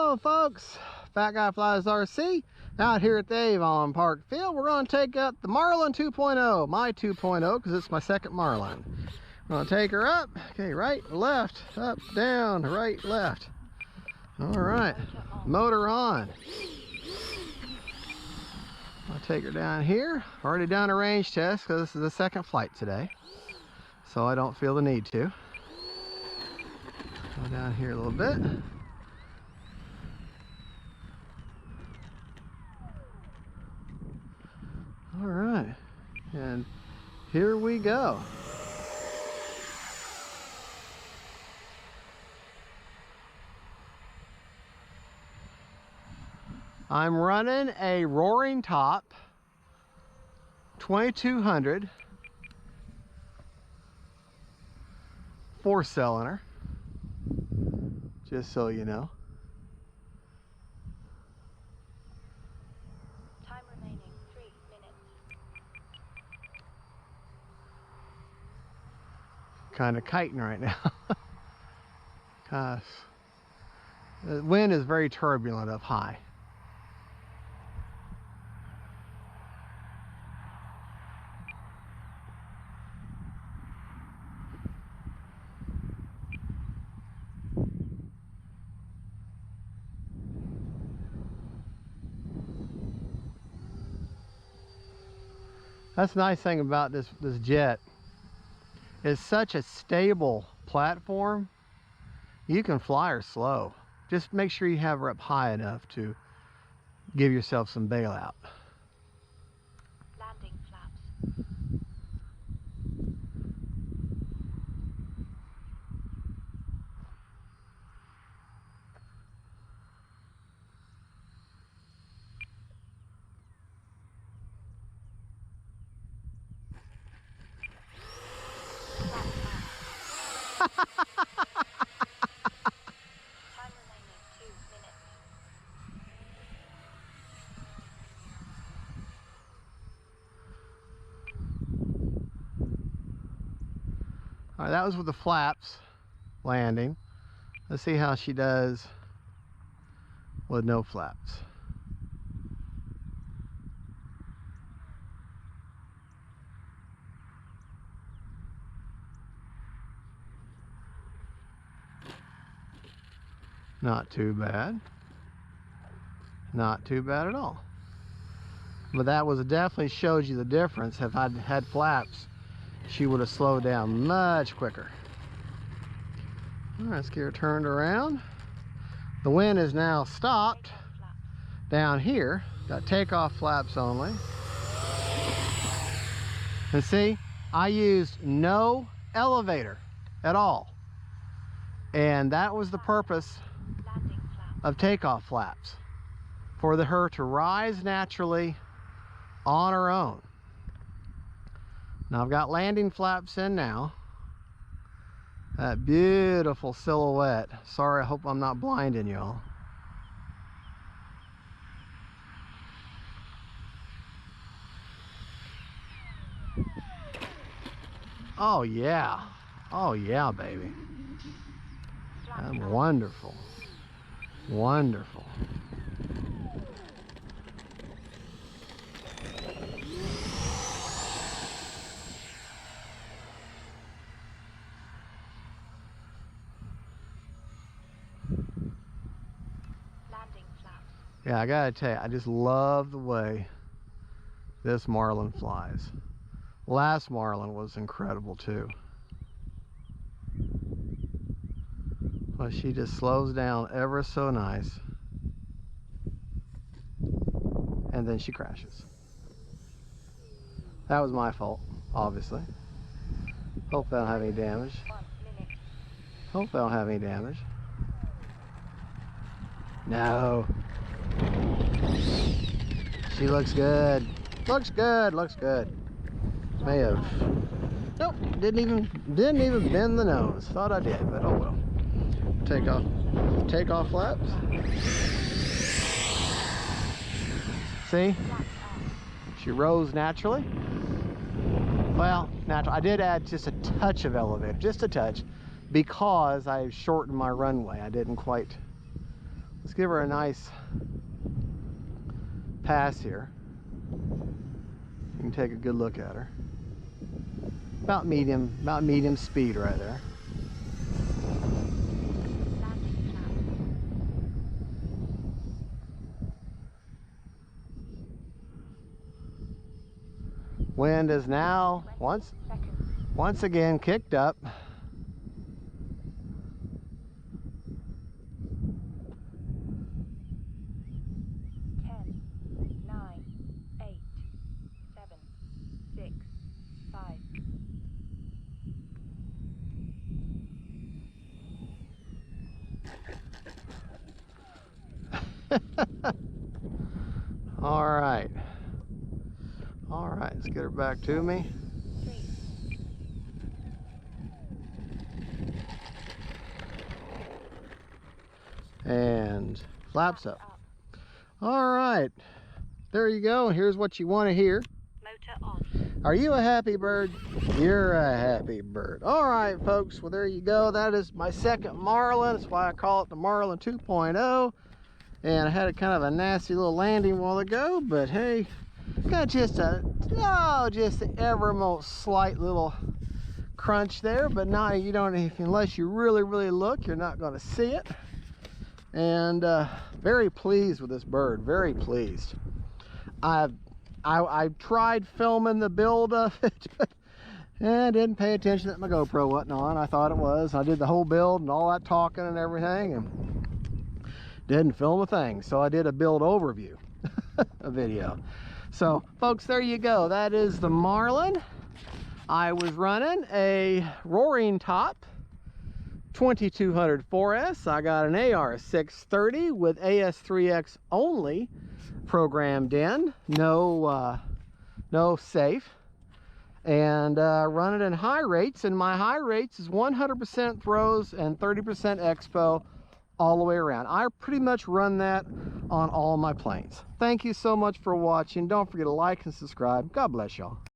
Hello folks, Fat Guy Flies RC out here at the Avon Park Field. We're going to take up the Marlin 2.0, my 2.0, because it's my second Marlin. I'm going to take her up, okay, right, left, up, down, right, left. All right, motor on. I'll take her down here. Already done a range test because this is the second flight today, so I don't feel the need to. Go down here a little bit. All right, and here we go. I'm running a Roaring Top 2200 4-cylinder, just so you know. Time remaining 3 minutes. Kind of kiting right now. Cause the wind is very turbulent up high. That's the nice thing about this jet. It's such a stable platform. You can fly her slow. Just make sure you have her up high enough to give yourself some bailout. Landing flaps. Time remaining 2 minutes. All right, that was with the flaps landing. Let's see how she does with no flaps. Not too bad. Not too bad at all. But that was definitely shows you the difference. If I'd had flaps, she would have slowed down much quicker. All right, let's get her turned around. The wind is now stopped down here. Got takeoff flaps only. And see, I used no elevator at all. And that was the purpose of takeoff flaps, for her to rise naturally on her own. Now I've got landing flaps in now. That beautiful silhouette. Sorry, I hope I'm not blinding y'all. Oh yeah. Oh yeah, baby. That's wonderful. Wonderful. Landing flaps. Yeah, I gotta tell you, I just love the way this Marlin flies. Last Marlin was incredible too. Well, she just slows down ever so nice. And then she crashes. That was my fault, obviously. Hope I don't have any damage. 1 minute. Hope I don't have any damage. No. She looks good. Looks good, looks good. May have. Nope, didn't even bend the nose. Thought I did, but oh well. Take off flaps. See? She rose naturally. Well, natural. I did add just a touch of elevator, just a touch, because I shortened my runway. I didn't quite Let's give her a nice pass here. You can take a good look at her. About medium speed right there. Landing flap. Wind is now 20 seconds. once again kicked up. 10, 9, 8, 7, 6, 5. All right. All right, let's get her back to me. 3. And flaps up. Up. All right, there you go. Here's what you want to hear. Motor on. Are you a happy bird? You're a happy bird. All right, folks. Well, there you go. That is my second Marlin. That's why I call it the Marlin 2.0. And I had a kind of a nasty little landing a while ago, but hey, got just the ever most slight little crunch there, but not, you don't, unless you really look, you're not going to see it. And very pleased with this bird, very pleased. I tried filming the build of it, but I didn't pay attention that my GoPro wasn't on. I thought it was. I did the whole build and all that talking and everything, and didn't film a thing. So I did a build overview, a video. So folks, there you go. That is the Marlin. I was running a Roaring Top 2200 4S. I got an AR630 with AS3X only programmed in, no safe, and run it in high rates. And my high rates is 100% throws and 30% expo all the way around. I pretty much run that on all my planes. Thank you so much for watching. Don't forget to like and subscribe. God bless y'all.